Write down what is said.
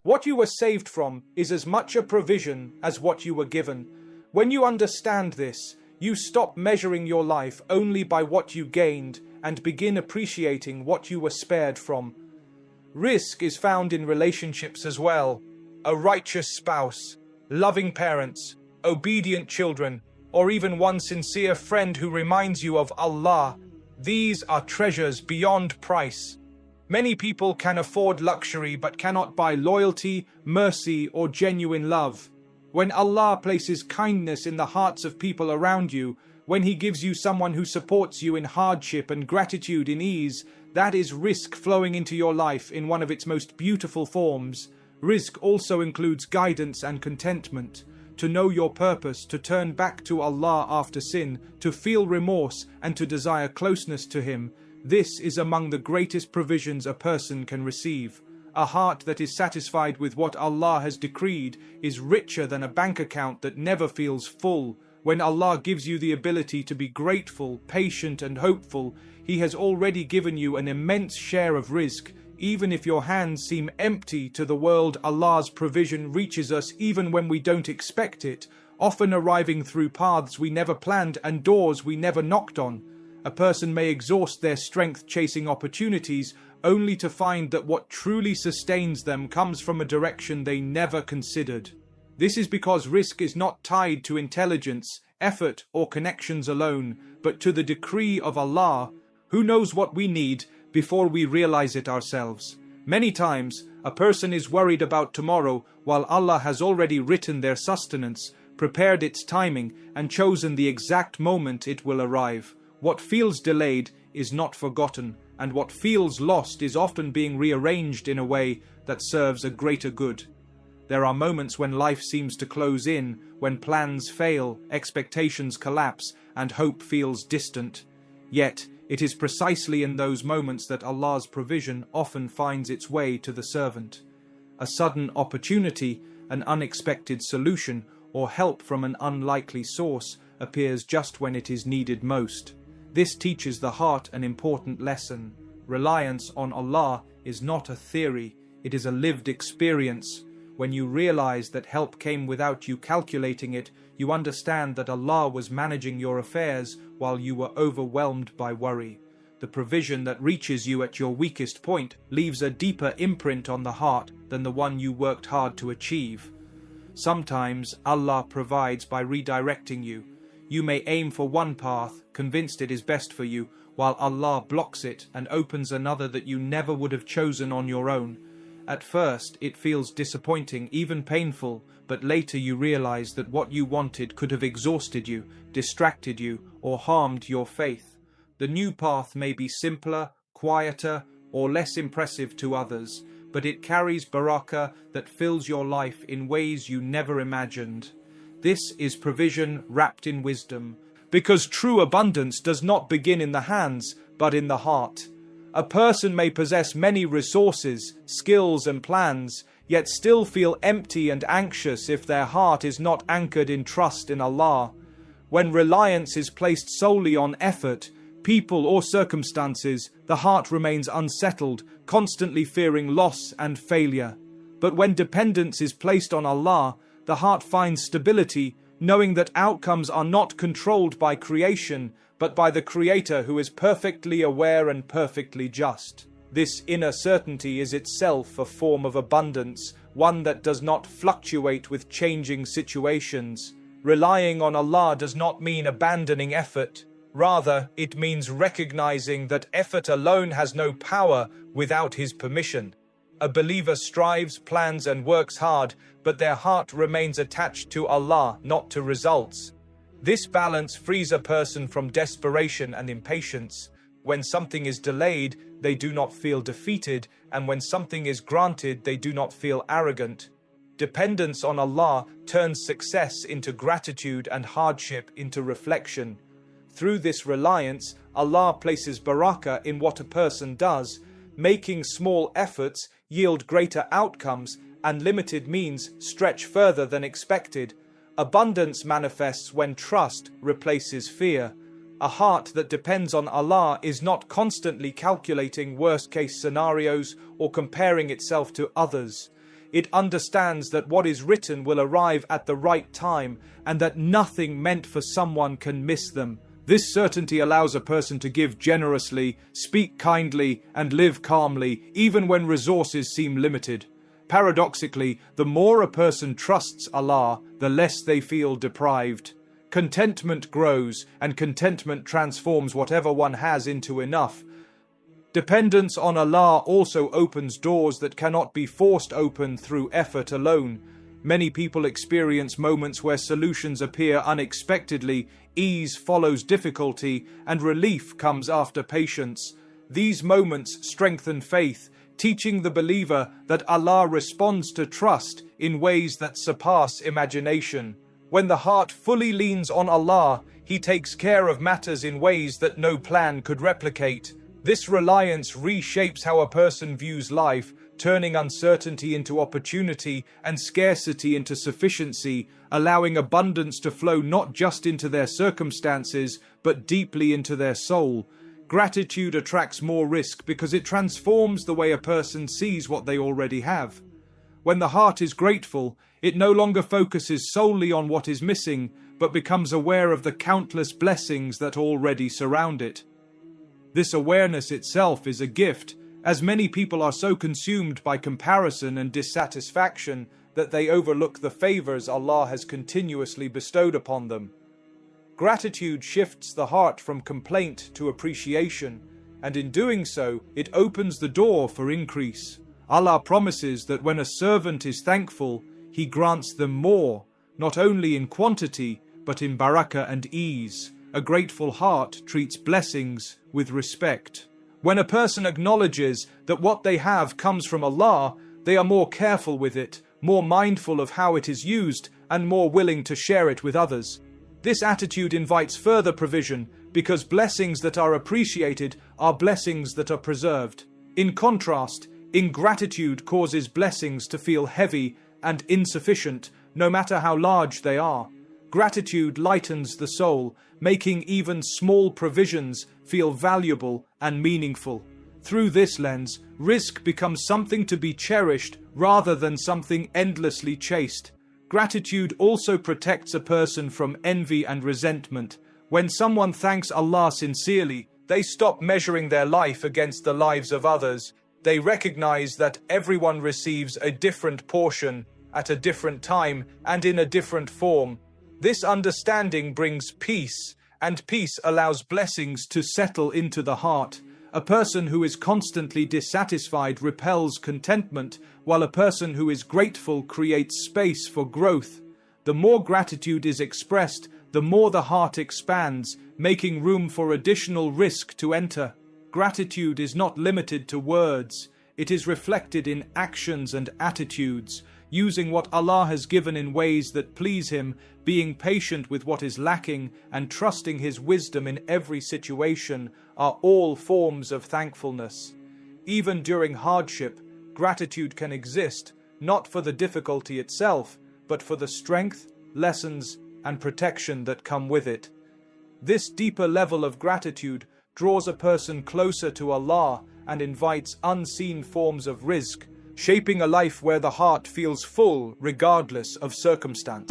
What you were saved from is as much a provision as what you were given. When you understand this, you stop measuring your life only by what you gained and begin appreciating what you were spared from. Rizq is found in relationships as well. A righteous spouse, loving parents, obedient children, or even one sincere friend who reminds you of Allah. These are treasures beyond price. Many people can afford luxury but cannot buy loyalty, mercy, or genuine love. When Allah places kindness in the hearts of people around you, when He gives you someone who supports you in hardship and gratitude in ease, that is rizq flowing into your life in one of its most beautiful forms. Rizq also includes guidance and contentment, to know your purpose, to turn back to Allah after sin, to feel remorse, and to desire closeness to Him. This is among the greatest provisions a person can receive. A heart that is satisfied with what Allah has decreed is richer than a bank account that never feels full. When Allah gives you the ability to be grateful, patient, and hopeful, He has already given you an immense share of rizq. Even if your hands seem empty to the world, Allah's provision reaches us even when we don't expect it, often arriving through paths we never planned and doors we never knocked on. A person may exhaust their strength chasing opportunities, only to find that what truly sustains them comes from a direction they never considered. This is because rizq is not tied to intelligence, effort, or connections alone, but to the decree of Allah, who knows what we need before we realize it ourselves. Many times, a person is worried about tomorrow while Allah has already written their sustenance, prepared its timing, and chosen the exact moment it will arrive. What feels delayed is not forgotten, and what feels lost is often being rearranged in a way that serves a greater good. There are moments when life seems to close in, when plans fail, expectations collapse, and hope feels distant. Yet, it is precisely in those moments that Allah's provision often finds its way to the servant. A sudden opportunity, an unexpected solution, or help from an unlikely source appears just when it is needed most. This teaches the heart an important lesson. Reliance on Allah is not a theory, it is a lived experience. When you realize that help came without you calculating it, you understand that Allah was managing your affairs while you were overwhelmed by worry. The provision that reaches you at your weakest point leaves a deeper imprint on the heart than the one you worked hard to achieve. Sometimes Allah provides by redirecting you. You may aim for one path, convinced it is best for you, while Allah blocks it and opens another that you never would have chosen on your own. At first, it feels disappointing, even painful, but later you realize that what you wanted could have exhausted you, distracted you, or harmed your faith. The new path may be simpler, quieter, or less impressive to others, but it carries barakah that fills your life in ways you never imagined. This is provision wrapped in wisdom, because true abundance does not begin in the hands, but in the heart. A person may possess many resources, skills, and plans, yet still feel empty and anxious if their heart is not anchored in trust in Allah. When reliance is placed solely on effort, people, or circumstances, the heart remains unsettled, constantly fearing loss and failure. But when dependence is placed on Allah, the heart finds stability, knowing that outcomes are not controlled by creation, but by the Creator who is perfectly aware and perfectly just. This inner certainty is itself a form of abundance, one that does not fluctuate with changing situations. Relying on Allah does not mean abandoning effort. Rather, it means recognizing that effort alone has no power without His permission. A believer strives, plans, and works hard, but their heart remains attached to Allah, not to results. This balance frees a person from desperation and impatience. When something is delayed, they do not feel defeated, and when something is granted, they do not feel arrogant. Dependence on Allah turns success into gratitude and hardship into reflection. Through this reliance, Allah places barakah in what a person does, making small efforts yield greater outcomes and limited means stretch further than expected. Abundance manifests when trust replaces fear. A heart that depends on Allah is not constantly calculating worst-case scenarios or comparing itself to others. It understands that what is written will arrive at the right time and that nothing meant for someone can miss them. This certainty allows a person to give generously, speak kindly, and live calmly, even when resources seem limited. Paradoxically, the more a person trusts Allah, the less they feel deprived. Contentment grows, and contentment transforms whatever one has into enough. Dependence on Allah also opens doors that cannot be forced open through effort alone. Many people experience moments where solutions appear unexpectedly, ease follows difficulty, and relief comes after patience. These moments strengthen faith, teaching the believer that Allah responds to trust in ways that surpass imagination. When the heart fully leans on Allah, He takes care of matters in ways that no plan could replicate. This reliance reshapes how a person views life, turning uncertainty into opportunity and scarcity into sufficiency, allowing abundance to flow not just into their circumstances, but deeply into their soul. Gratitude attracts more risk because it transforms the way a person sees what they already have. When the heart is grateful, it no longer focuses solely on what is missing, but becomes aware of the countless blessings that already surround it. This awareness itself is a gift, as many people are so consumed by comparison and dissatisfaction that they overlook the favors Allah has continuously bestowed upon them. Gratitude shifts the heart from complaint to appreciation, and in doing so, it opens the door for increase. Allah promises that when a servant is thankful, He grants them more, not only in quantity, but in barakah and ease. A grateful heart treats blessings with respect. When a person acknowledges that what they have comes from Allah, they are more careful with it, more mindful of how it is used, and more willing to share it with others. This attitude invites further provision, because blessings that are appreciated are blessings that are preserved. In contrast, ingratitude causes blessings to feel heavy and insufficient, no matter how large they are. Gratitude lightens the soul, making even small provisions feel valuable and meaningful. Through this lens, rizq becomes something to be cherished rather than something endlessly chased. Gratitude also protects a person from envy and resentment. When someone thanks Allah sincerely, they stop measuring their life against the lives of others. They recognize that everyone receives a different portion at a different time and in a different form. This understanding brings peace, and peace allows blessings to settle into the heart. A person who is constantly dissatisfied repels contentment, while a person who is grateful creates space for growth. The more gratitude is expressed, the more the heart expands, making room for additional rizq to enter. Gratitude is not limited to words. It is reflected in actions and attitudes. Using what Allah has given in ways that please Him, being patient with what is lacking, and trusting His wisdom in every situation are all forms of thankfulness. Even during hardship, gratitude can exist, not for the difficulty itself, but for the strength, lessons, and protection that come with it. This deeper level of gratitude draws a person closer to Allah and invites unseen forms of rizq, shaping a life where the heart feels full regardless of circumstance.